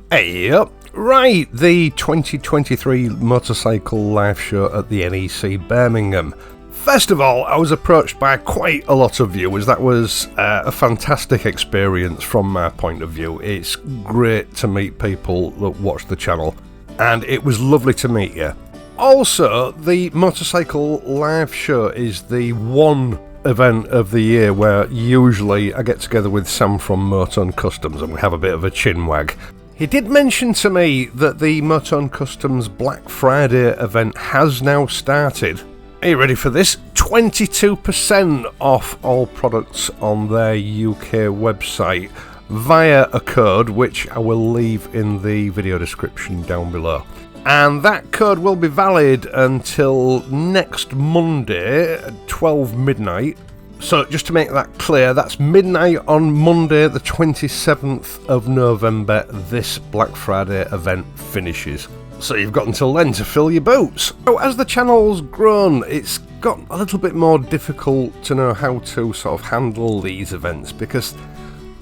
Hey up! Right, the 2023 motorcycle live show at the NEC Birmingham. First of all, I was approached by quite a lot of viewers. That was a fantastic experience from my point of view. It's great to meet people that watch the channel, and it was lovely to meet you. Also, the motorcycle live show is the one event of the year where usually I get together with Sam from Motorn Customs and we have a bit of a chinwag. He did mention to me that the Motorn Customs Black Friday event has now started. Are you ready for this? 22% off all products on their UK website via a code which I will leave in the video description down below. And that code will be valid until next Monday at 12 midnight. So just to make that clear, that's midnight on Monday the 27th of November this Black Friday event finishes. So you've got until then to fill your boots. So as the channel's grown, it's got a little bit more difficult to know how to sort of handle these events because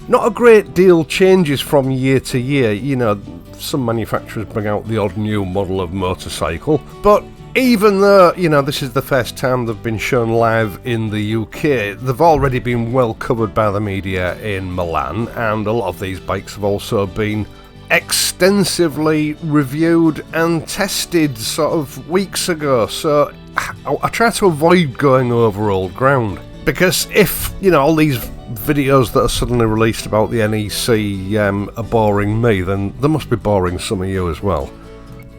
not a great deal changes from year to year. You know, some manufacturers bring out the odd new model of motorcycle, but even though, you know, this is the first time they've been shown live in the UK, they've already been well covered by the media in Milan, and a lot of these bikes have also been extensively reviewed and tested sort of weeks ago, so I try to avoid going over old ground. Because if, you know, all these videos that are suddenly released about the NEC are boring me, then they must be boring some of you as well.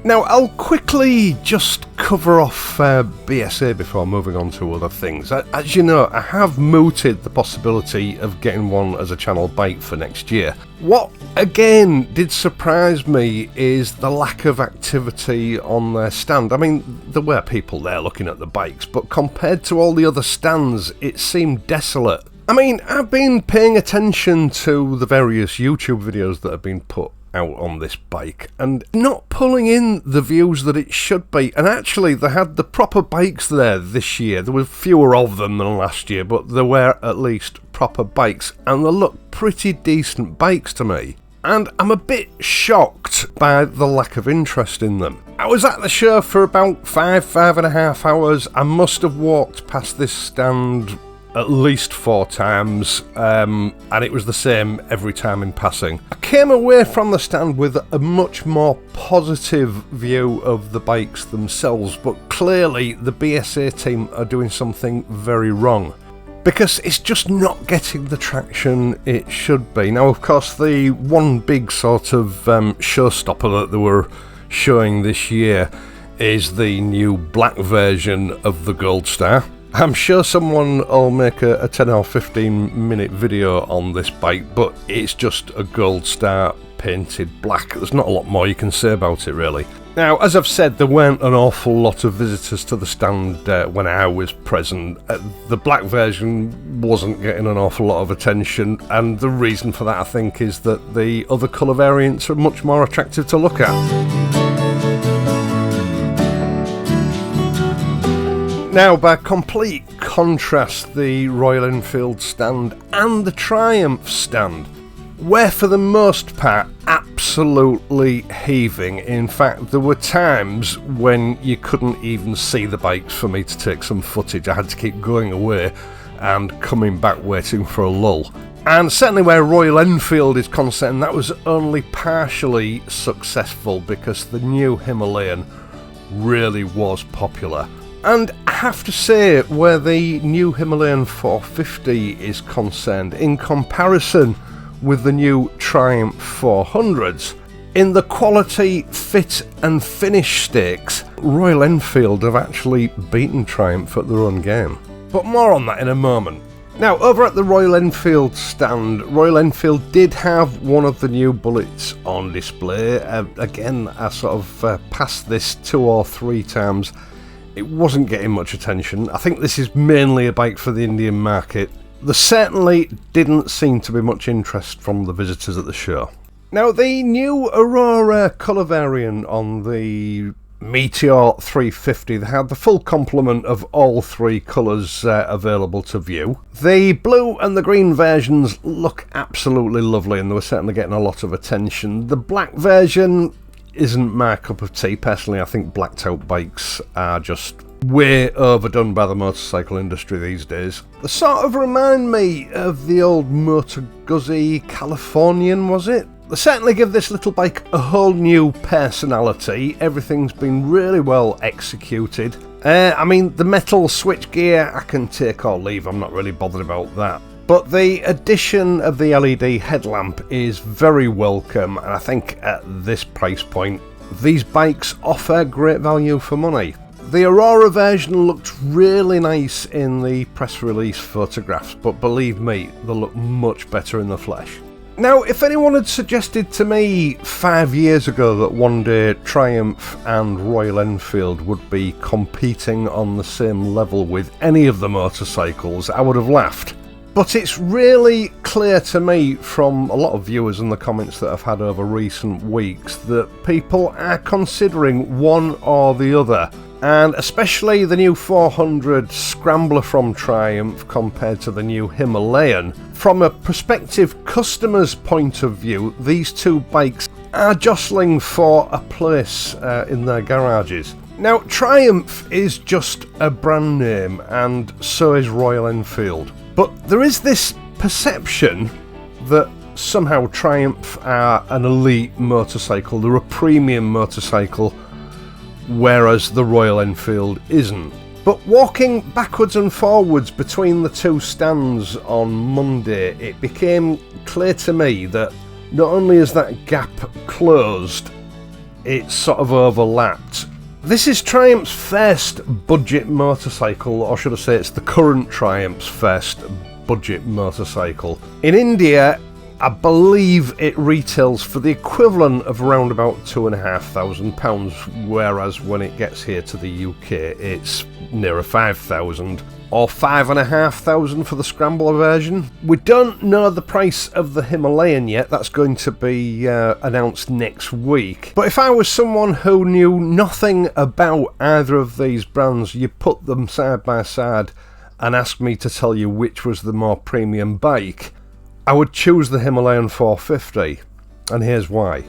Now, I'll quickly just cover off BSA before moving on to other things. As you know, I have mooted the possibility of getting one as a channel bike for next year. What, again, did surprise me is the lack of activity on their stand. I mean, there were people there looking at the bikes, but compared to all the other stands, it seemed desolate. I mean, I've been paying attention to the various YouTube videos that have been put out on this bike and not pulling in the views that it should be. And actually, they had the proper bikes there this year. There were fewer of them than last year, but there were at least proper bikes, and they look pretty decent bikes to me. And I'm a bit shocked by the lack of interest in them. I was at the show for about 5.5 hours. I must have walked past this stand at least 4 times, and it was the same every time in passing. I came away from the stand with a much more positive view of the bikes themselves, but clearly the BSA team are doing something very wrong, because it's just not getting the traction it should be. Now, of course, the one big sort of showstopper that they were showing this year is the new black version of the Gold Star. I'm sure someone will make a 10 or 15 minute video on this bike, but it's just a Gold Star painted black. There's not a lot more you can say about it, really. Now, as I've said, there weren't an awful lot of visitors to the stand when I was present. The black version wasn't getting an awful lot of attention, and the reason for that, I think, is that the other colour variants are much more attractive to look at. Now, by complete contrast, the Royal Enfield stand and the Triumph stand were for the most part absolutely heaving. In fact, there were times when you couldn't even see the bikes for me to take some footage. I had to keep going away and coming back waiting for a lull. And certainly where Royal Enfield is concerned, that was only partially successful because the new Himalayan really was popular. And I have to say, where the new Himalayan 450 is concerned, in comparison with the new Triumph 400s, in the quality, fit and finish stakes, Royal Enfield have actually beaten Triumph at their own game. But more on that in a moment. Now, over at the Royal Enfield stand, Royal Enfield did have one of the new Bullets on display. Again, I sort of passed this 2 or 3 times. It wasn't getting much attention. I think this is mainly a bike for the Indian market. There certainly didn't seem to be much interest from the visitors at the show. Now, the new Aurora colour variant on the Meteor 350. They had the full complement of all three colours available to view. The blue and the green versions look absolutely lovely, and they were certainly getting a lot of attention. The black version isn't my cup of tea. Personally, I think blacked out bikes are just way overdone by the motorcycle industry these days. They sort of remind me of the old Motor Guzzi Californian, was it? They certainly give this little bike a whole new personality. Everything's been really well executed. I mean, the metal switch gear I can take or leave, I'm not really bothered about that. But the addition of the LED headlamp is very welcome, and I think at this price point, these bikes offer great value for money. The Aurora version looked really nice in the press release photographs, but believe me, they look much better in the flesh. Now, if anyone had suggested to me 5 years ago that one day Triumph and Royal Enfield would be competing on the same level with any of the motorcycles, I would have laughed. But it's really clear to me from a lot of viewers and the comments that I've had over recent weeks that people are considering one or the other. And especially the new 400 Scrambler from Triumph compared to the new Himalayan. From a prospective customer's point of view, these two bikes are jostling for a place in their garages. Now, Triumph is just a brand name, and so is Royal Enfield. But there is this perception that somehow Triumph are an elite motorcycle, they're a premium motorcycle, whereas the Royal Enfield isn't. But walking backwards and forwards between the two stands on Monday, it became clear to me that not only is that gap closed, it's sort of overlapped. This is Triumph's first budget motorcycle, or should I say it's the current Triumph's first budget motorcycle. In India, I believe it retails for the equivalent of around about £2,500, whereas when it gets here to the UK it's nearer 5,000 or 5,500 for the Scrambler version. We don't know the price of the Himalayan yet, that's going to be announced next week. But if I was someone who knew nothing about either of these brands, you put them side by side and asked me to tell you which was the more premium bike, I would choose the Himalayan 450, and here's why.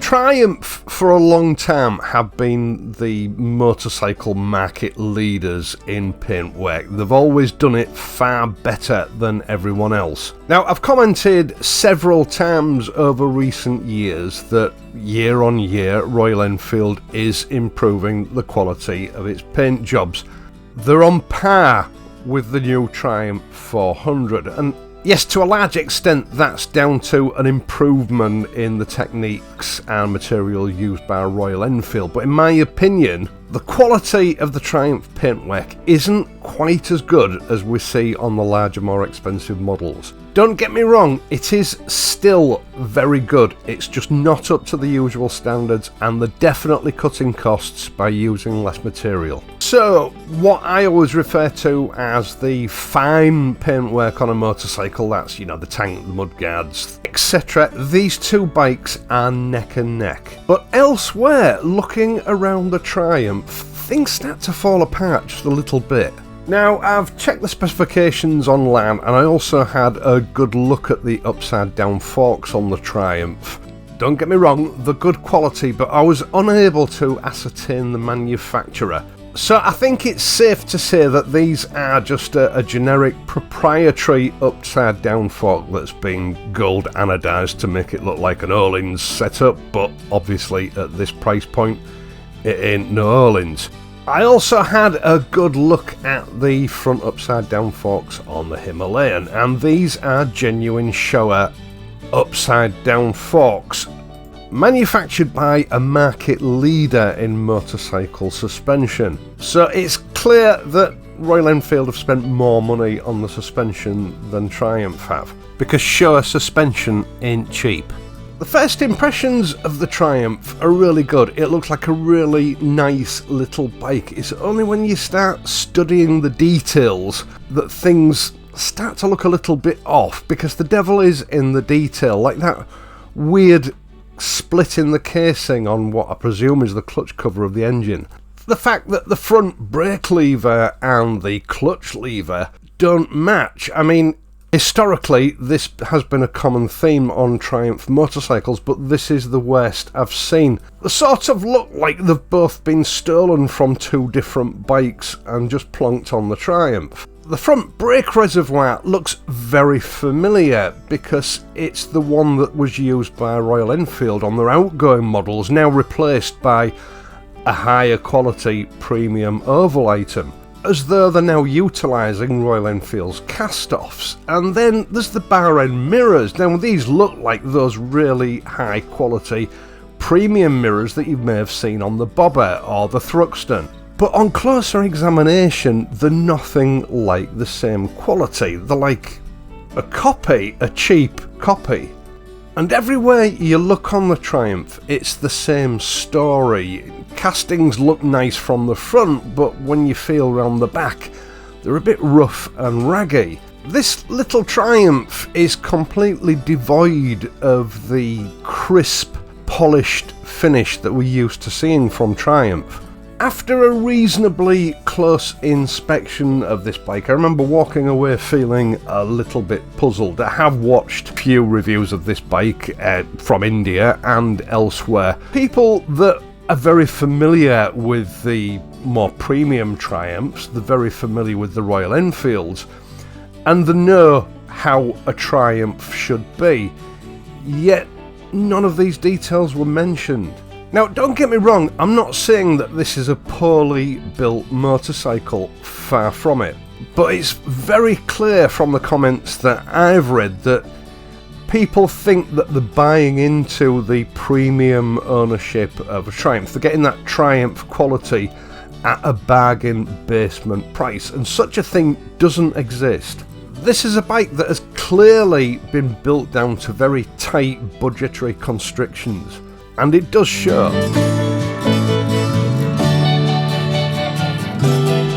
Triumph for a long time have been the motorcycle market leaders in paintwork. They've always done it far better than everyone else. Now, I've commented several times over recent years that year on year Royal Enfield is improving the quality of its paint jobs. They're on par with the new Triumph 400, and yes, to a large extent that's down to an improvement in the techniques and material used by Royal Enfield, but in my opinion the quality of the Triumph paintwork isn't quite as good as we see on the larger, more expensive models. Don't get me wrong, it is still very good, it's just not up to the usual standards, and they're definitely cutting costs by using less material. So, what I always refer to as the fine paintwork on a motorcycle, that's, you know, the tank, the mudguards, etc., these two bikes are neck and neck. But elsewhere, looking around the Triumph, things start to fall apart just a little bit. Now, I've checked the specifications online, and I also had a good look at the upside down forks on the Triumph. Don't get me wrong, they're good quality, but I was unable to ascertain the manufacturer. So I think it's safe to say that these are just a generic proprietary upside down fork that's been gold anodized to make it look like an Öhlins setup, but obviously at this price point it ain't no Öhlins. I also had a good look at the front upside down forks on the Himalayan, and these are genuine Showa upside down forks, manufactured by a market leader in motorcycle suspension. So it's clear that Royal Enfield have spent more money on the suspension than Triumph have, because Showa suspension ain't cheap. The first impressions of the Triumph are really good. It looks like a really nice little bike. It's only when you start studying the details that things start to look a little bit off, because the devil is in the detail, like that weird split in the casing on what I presume is the clutch cover of the engine. The fact that the front brake lever and the clutch lever don't match. I mean, historically, this has been a common theme on Triumph motorcycles, but this is the worst I've seen. They sort of look like they've both been stolen from two different bikes and just plonked on the Triumph. The front brake reservoir looks very familiar because it's the one that was used by Royal Enfield on their outgoing models, now replaced by a higher quality premium oval item, as though they're now utilising Royal Enfield's cast-offs. And then there's the bar end mirrors. Now these look like those really high quality premium mirrors that you may have seen on the Bobber or the Thruxton. But on closer examination, they're nothing like the same quality. They're like a copy, a cheap copy. And everywhere you look on the Triumph, it's the same story. Castings look nice from the front, but when you feel round the back, they're a bit rough and raggy. This little Triumph is completely devoid of the crisp, polished finish that we're used to seeing from Triumph. After a reasonably close inspection of this bike, I remember walking away feeling a little bit puzzled. I have watched a few reviews of this bike from India and elsewhere. People that are very familiar with the more premium Triumphs, they're very familiar with the Royal Enfields, and they know how a Triumph should be, yet none of these details were mentioned. Now, don't get me wrong, I'm not saying that this is a poorly built motorcycle, far from it, but it's very clear from the comments that I've read that people think that they're buying into the premium ownership of a Triumph. They're getting that Triumph quality at a bargain basement price, and such a thing doesn't exist. This is a bike that has clearly been built down to very tight budgetary constrictions, and it does show.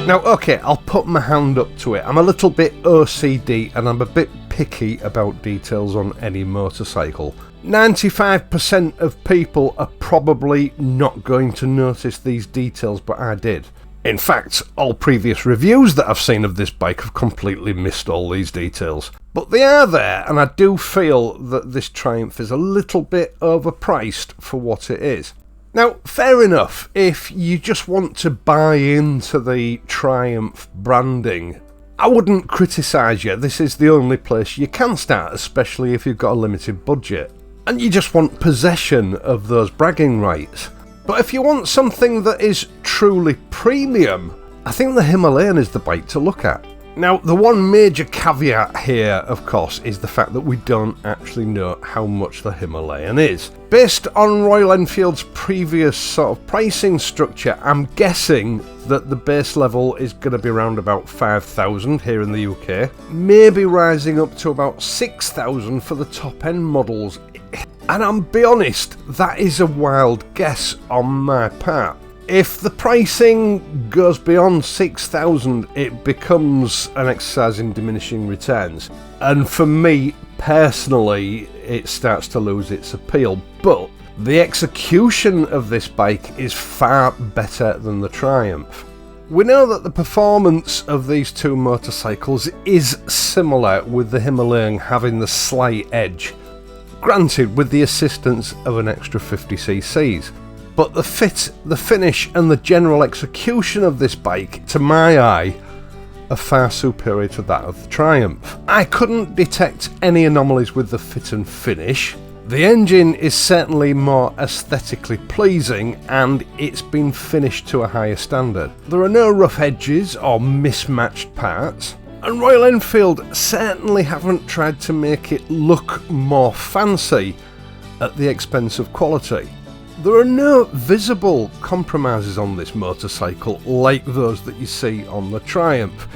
Now, okay, I'll put my hand up to it. I'm a little bit OCD and I'm a bit picky about details on any motorcycle. 95% of people are probably not going to notice these details, but I did. In fact, all previous reviews that I've seen of this bike have completely missed all these details. But they are there, and I do feel that this Triumph is a little bit overpriced for what it is. Now, fair enough, if you just want to buy into the Triumph branding, I wouldn't criticise you. This is the only place you can start, especially if you've got a limited budget, and you just want possession of those bragging rights. But if you want something that is truly premium, I think the Himalayan is the bike to look at. Now, the one major caveat here, of course, is the fact that we don't actually know how much the Himalayan is. Based on Royal Enfield's previous sort of pricing structure, I'm guessing that the base level is going to be around about 5,000 here in the UK, maybe rising up to about 6,000 for the top end models. And I'll be honest, that is a wild guess on my part. If the pricing goes beyond 6,000, it becomes an exercise in diminishing returns. And for me, personally, it starts to lose its appeal. But the execution of this bike is far better than the Triumph. We know that the performance of these two motorcycles is similar, with the Himalayan having the slight edge. Granted, with the assistance of an extra 50cc's. But the fit, the finish and the general execution of this bike, to my eye, are far superior to that of the Triumph. I couldn't detect any anomalies with the fit and finish. The engine is certainly more aesthetically pleasing, and it's been finished to a higher standard. There are no rough edges or mismatched parts. And Royal Enfield certainly haven't tried to make it look more fancy at the expense of quality. There are no visible compromises on this motorcycle like those that you see on the Triumph.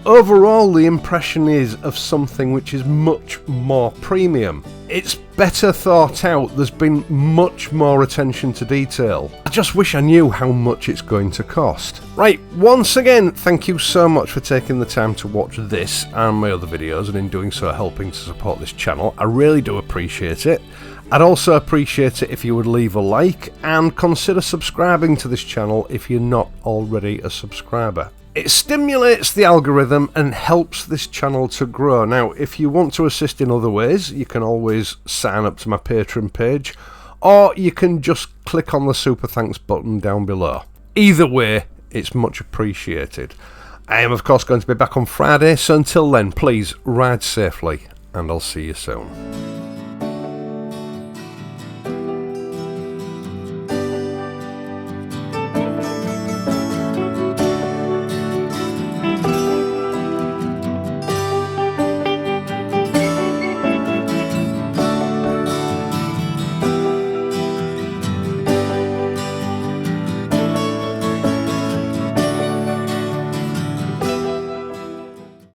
Overall, the impression is of something which is much more premium. It's better thought out, there's been much more attention to detail. I just wish I knew how much it's going to cost. Right, once again, thank you so much for taking the time to watch this and my other videos, and in doing so helping to support this channel. I really do appreciate it. I'd also appreciate it if you would leave a like and consider subscribing to this channel if you're not already a subscriber. It stimulates the algorithm and helps this channel to grow. Now, if you want to assist in other ways, you can always sign up to my Patreon page, or you can just click on the super thanks button down below. Either way, it's much appreciated. I am, of course, going to be back on Friday, so until then, please ride safely, and I'll see you soon.